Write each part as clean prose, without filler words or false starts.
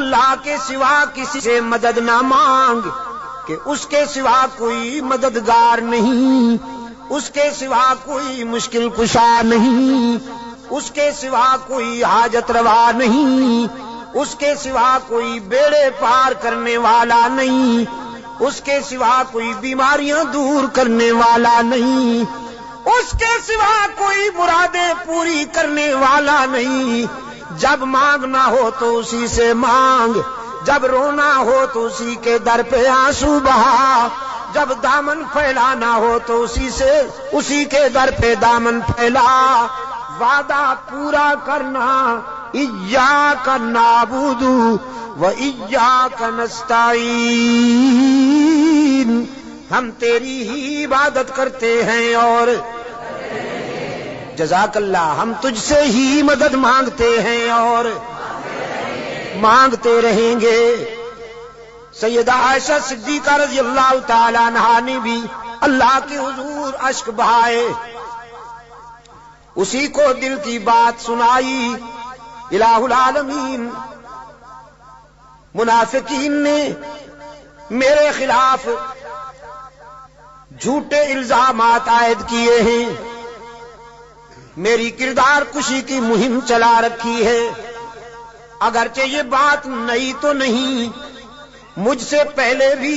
اللہ کے سوا کسی سے مدد نہ مانگ کہ اس کے سوا کوئی مددگار نہیں، اس کے سوا کوئی مشکل کشا نہیں، اس کے سوا کوئی حاجت روا نہیں، اس کے سوا کوئی بیڑے پار کرنے والا نہیں، اس کے سوا کوئی بیماریاں دور کرنے والا نہیں، اس کے سوا کوئی مرادیں پوری کرنے والا نہیں۔ جب مانگنا ہو تو اسی سے مانگ، جب رونا ہو تو اسی کے در پہ آنسو بہا، جب دامن پھیلانا ہو تو اسی کے در پہ دامن پھیلا۔ وعدہ پورا کرنا، ایاک نعبد و ایاک نستعین، ہم تیری ہی عبادت کرتے ہیں اور جزاک اللہ، ہم تجھ سے ہی مدد مانگتے ہیں اور مانگتے رہیں گے۔ سیدہ عائشہ صدیقہ رضی اللہ تعالی عنہا نے بھی اللہ کے حضور اشک بہائے، اسی کو دل کی بات سنائی۔ الہ العالمین منافقین نے میرے خلاف جھوٹے الزامات عائد کیے ہیں، میری کردار کشی کی مہم چلا رکھی ہے۔ اگرچہ یہ بات نئی تو نہیں، مجھ سے پہلے بھی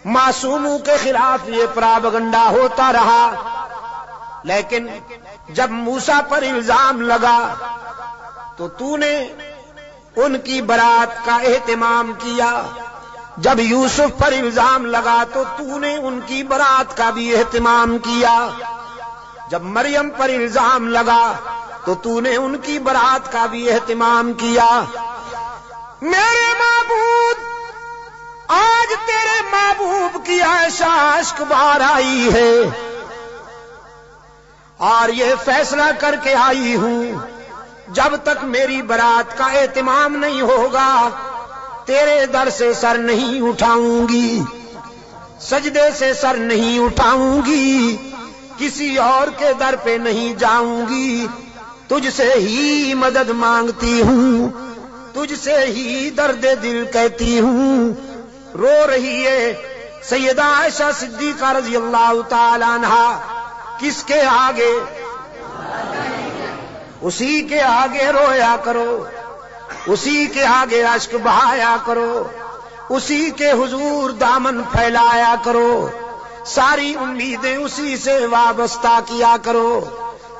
معصوموں کے خلاف یہ پراپگنڈا ہوتا رہا، لیکن جب موسیٰ پر الزام لگا تو نے ان کی برات کا اہتمام کیا، جب یوسف پر الزام لگا تو نے ان کی برات کا بھی اہتمام کیا، جب مریم پر الزام لگا تو نے ان کی برات کا بھی اہتمام کیا۔ میرے معبود، آج تیرے محبوب کی عائشہ اشک بار آئی ہے اور یہ فیصلہ کر کے آئی ہوں، جب تک میری برات کا اہتمام نہیں ہوگا تیرے در سے سر نہیں اٹھاؤں گی، سجدے سے سر نہیں اٹھاؤں گی، کسی اور کے در پہ نہیں جاؤں گی، تجھ سے ہی مدد مانگتی ہوں، تجھ سے ہی درد دل کہتی ہوں۔ رو رہی ہے سیدہ عائشہ صدیقہ رضی اللہ تعالی عنہا، کس کے آگے؟ اسی کے آگے رویا کرو، اسی کے آگے اشک بہایا کرو، اسی کے حضور دامن پھیلایا کرو، ساری امیدیں اسی سے وابستہ کیا کرو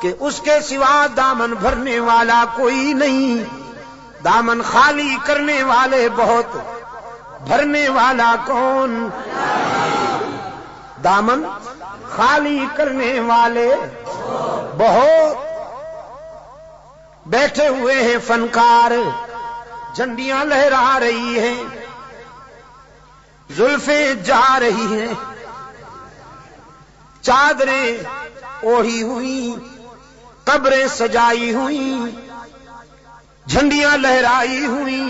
کہ اس کے سوا دامن بھرنے والا کوئی نہیں، دامن خالی کرنے والے بہت، بھرنے والا کون؟ دامن خالی کرنے والے بہت۔ بیٹھے ہوئے ہیں فنکار، جھنڈیاں لہرا رہی ہیں، زلفیں جا رہی ہیں، چادریں اوڑھی ہوئی، قبریں سجائی ہوئی، جھنڈیاں لہرائی ہوئی،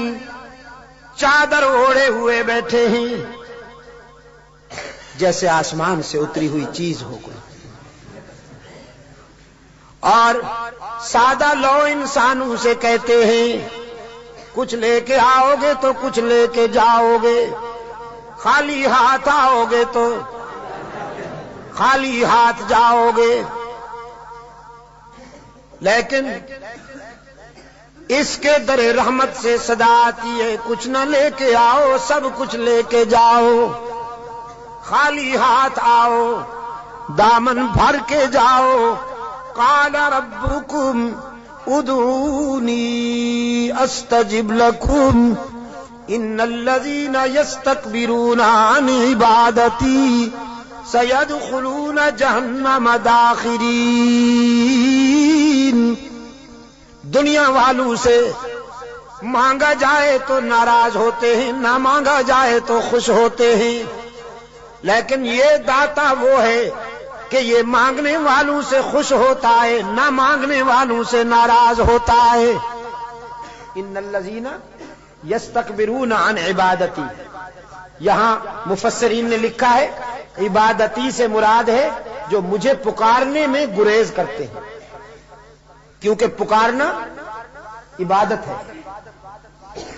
چادر اوڑھے ہوئے بیٹھے ہیں، جیسے آسمان سے اتری ہوئی چیز ہو گئی۔ اور سادہ لو انسانوں سے کہتے ہیں کچھ لے کے آؤ گے تو کچھ لے کے جاؤ گے، خالی ہاتھ آؤ گے تو خالی ہاتھ جاؤ گے، لیکن اس کے در رحمت سے صدا آتی ہے کچھ نہ لے کے آؤ، سب کچھ لے کے جاؤ، خالی ہاتھ آؤ، دامن بھر کے جاؤ۔ قال ربکم ادعونی استجب لکم ان الذین یستکبرون عن عبادتی سیدخلون جہنم داخرین۔ دنیا والوں سے مانگا جائے تو ناراض ہوتے ہیں، نہ مانگا جائے تو خوش ہوتے ہیں، لیکن یہ داتا وہ ہے کہ یہ مانگنے والوں سے خوش ہوتا ہے، نہ مانگنے والوں سے ناراض ہوتا ہے۔ ان الذین یستکبرون عن عبادتی، یہاں مفسرین نے لکھا ہے عبادتی سے مراد ہے جو مجھے پکارنے میں گریز کرتے ہیں، کیونکہ پکارنا عبادت ہے۔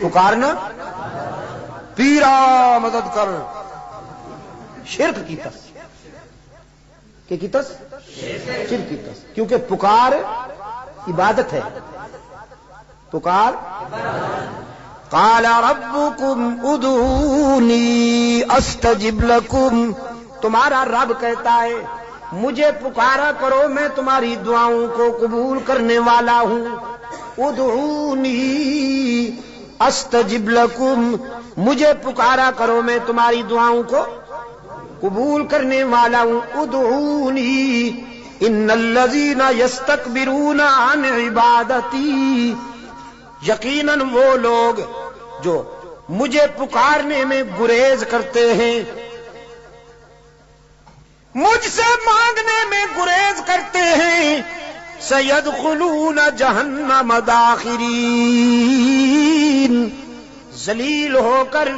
پکارنا پیرا مدد کر، شرک کی تس، کہ کی تس شرک کی تس، کیونکہ پکار عبادت ہے، پکار قال ربکم ادعونی استجب لکم، تمہارا رب کہتا ہے مجھے پکارا کرو میں تمہاری دعاؤں کو قبول کرنے والا ہوں، ادعونی استجب لکم، مجھے پکارا کرو میں تمہاری دعاؤں کو قبول کرنے والا ہوں، ادعونی ان الذین یستکبرون عن عبادتی، یقیناً وہ لوگ جو مجھے پکارنے میں گریز کرتے ہیں، مجھ سے مانگنے میں گریز کرتے ہیں، سیدخلون جہنم داخرین، ذلیل ہو کر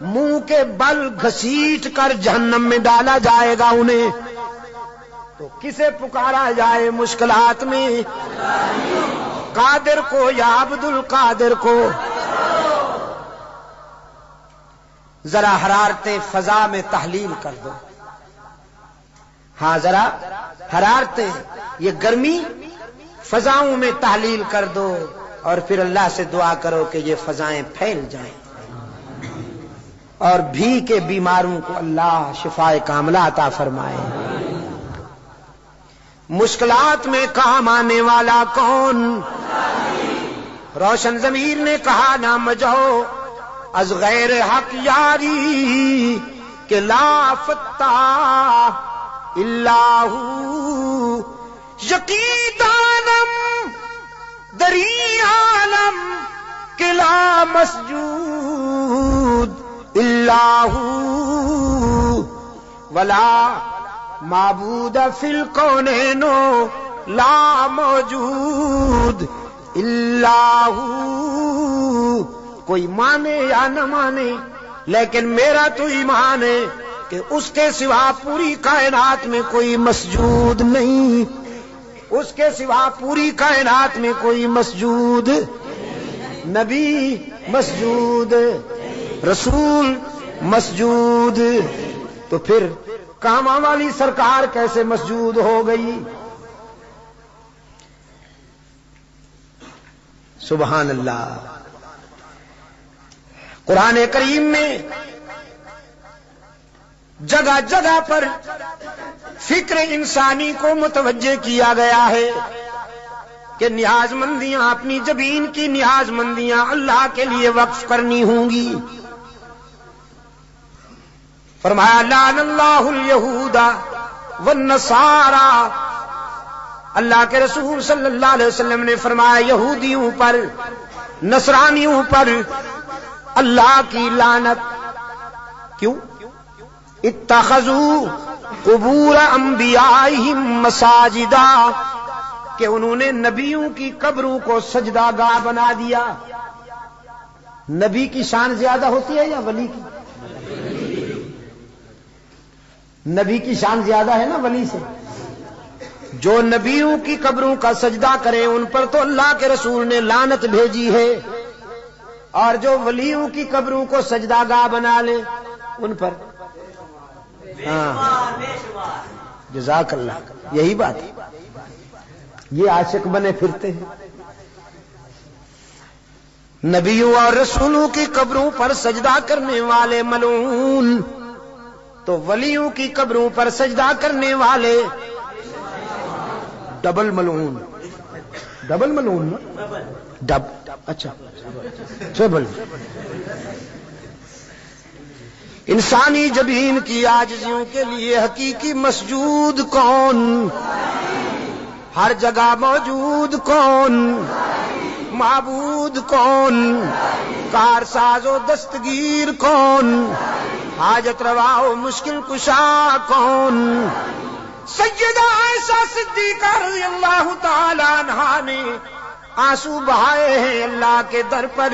منہ کے بل گھسیٹ کر جہنم میں ڈالا جائے گا انہیں۔ تو کسے پکارا جائے مشکلات میں؟ قادر کو یا عبد القادر کو؟ ذرا حرارت فضا میں تحلیل کر دو، ہاں ذرا حرارتیں، یہ گرمی فضاؤں میں تحلیل کر دو، اور پھر اللہ سے دعا کرو کہ یہ فضائیں پھیل جائیں اور بھی کے بیماروں کو اللہ شفائے کاملہ عطا فرمائے۔ مشکلات میں کام آنے والا کون؟ روشن ضمیر نے کہا نہ مجھو از غیر حق یاری، کہ لا فتح اللہ یقی دانم دری عالم، کہ لا مسجود اللہ ولا معبود فی الکونین لا موجود اللہ، کوئی مانے یا نہ مانے لیکن میرا تو ایمان ہے کہ اس کے سوا پوری کائنات میں کوئی مسجود نہیں، اس کے سوا پوری کائنات میں کوئی مسجود، نبی مسجود، رسول مسجود، تو پھر کاماں والی سرکار کیسے مسجود ہو گئی؟ سبحان اللہ۔ قرآن کریم میں جگہ جگہ پر فکر انسانی کو متوجہ کیا گیا ہے کہ نیاز مندیاں، اپنی جبین کی نیاز مندیاں اللہ کے لیے وقف کرنی ہوں گی۔ فرمایا لعن اللہ الیہود والنصارى، اللہ کے رسول صلی اللہ علیہ وسلم نے فرمایا یہودیوں پر، نصرانیوں پر اللہ کی لعنت۔ کیوں؟ اتخذوا قبور انبیائہم مساجدا، کہ انہوں نے نبیوں کی قبروں کو سجدہ گاہ بنا دیا۔ نبی کی شان زیادہ ہوتی ہے یا ولی کی؟ نبی کی شان زیادہ ہے نا ولی سے۔ جو نبیوں کی قبروں کا سجدہ کریں ان پر تو اللہ کے رسول نے لعنت بھیجی ہے، اور جو ولیوں کی قبروں کو سجدہ گاہ بنا لیں ان پر، ہاں جزاک اللہ، یہی بات ہے، یہ عاشق بنے پھرتے ہیں۔ نبیوں اور رسولوں کی قبروں پر سجدہ کرنے والے ملعون، تو ولیوں کی قبروں پر سجدہ کرنے والے ڈبل ملعون۔ ڈبل ملعون نا؟ اچھا ٹریبل۔ انسانی جبین کی عاجزیوں کے لیے حقیقی مسجود کون؟ ہر جگہ موجود کون؟ معبود کون؟ کارساز و دستگیر کون؟ حاجت روا و مشکل کشا کون؟ سیدہ عائشہ صدیقہ رضی اللہ تعالی عنہا نے آنسو بہائے ہیں اللہ کے در پر،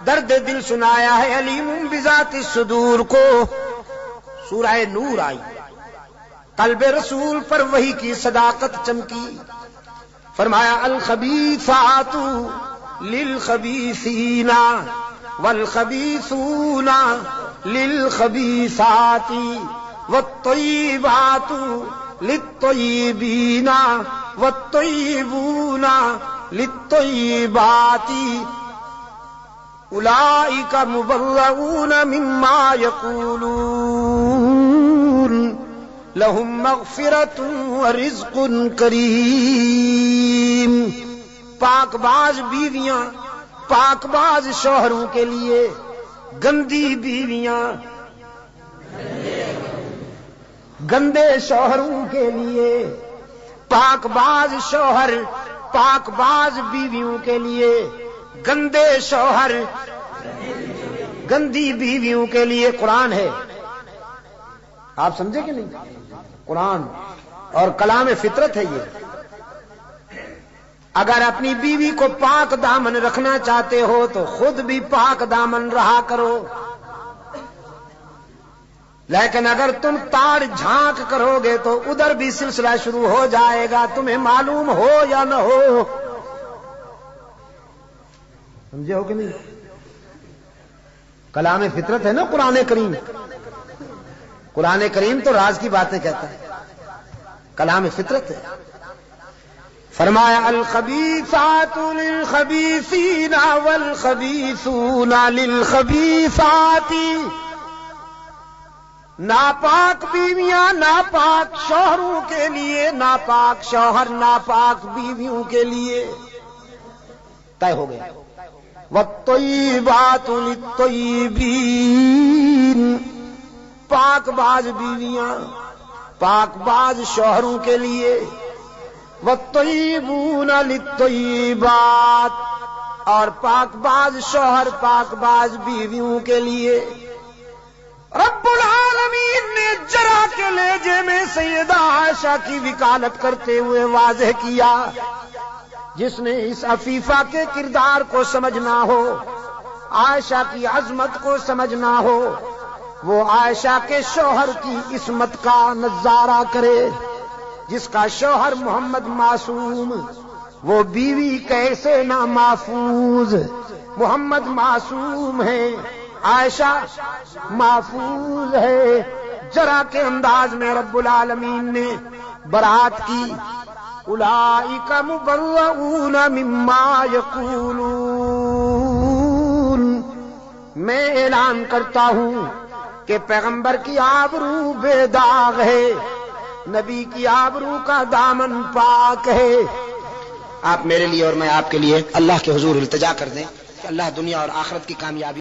درد دل سنایا ہے علیم بذات الصدور کو۔ سورہ نور آئی، قلب رسول پر وحی کی صداقت چمکی، فرمایا الخبیثات للخبیثین، والخبیثون للخبیثات والطیبات للطیبین والطیبون للطیبات اولئک مبرؤون مما یقولون لہم مغفرۃ ورزق کریم. پاک باز بیویاں پاک باز شوہروں کے لیے، گندی بیویاں گندے شوہروں کے لیے، پاک باز شوہر پاک باز بیویوں کے لیے، گندے شوہر گندی بیویوں کے لیے قرآن ہے. آپ سمجھے کہ نہیں؟ قرآن اور کلام فطرت ہے یہ. اگر اپنی بیوی کو پاک دامن رکھنا چاہتے ہو تو خود بھی پاک دامن رہا کرو، لیکن اگر تم تاڑ جھانک کرو گے تو ادھر بھی سلسلہ شروع ہو جائے گا، تمہیں معلوم ہو یا نہ ہو. سمجھے ہو کہ نہیں؟ کلام فطرت ہے نا قرآن کریم. قرآن کریم تو راز کی باتیں کہتا ہے، کلام فطرت ہے. فرمایا الخبیثات للخبیثین والخبیثون للخبیثات. ناپاک بیویاں ناپاک شوہروں کے لیے، ناپاک شوہر ناپاک بیویوں کے لیے. طے ہو گیا. والطیبات للطیبین. پاک باز بیویاں پاک باز شوہروں کے لیے، والطیبون للطیبات، اور پاک باز شوہر پاک باز بیویوں کے لیے. رب العالمین نے جرا کے لہجے میں سیدہ عائشہ کی وکالت کرتے ہوئے واضح کیا. جس نے اس عفیفہ کے کردار کو سمجھنا ہو، عائشہ کی عظمت کو سمجھنا ہو، وہ عائشہ کے شوہر کی عصمت کا نظارہ کرے. جس کا شوہر محمد معصوم، وہ بیوی کیسے نہ محفوظ. محمد معصوم ہے، عائشہ محفوظ ہے. جرا کے انداز میں رب العالمین نے برات کی. اولئک مبرؤون مما یقولون. میں اعلان کرتا ہوں کہ پیغمبر کی آبرو بے داغ ہے، نبی کی آبرو کا دامن پاک ہے. آپ میرے لیے اور میں آپ کے لیے اللہ کے حضور التجا کر دیں کہ اللہ دنیا اور آخرت کی کامیابی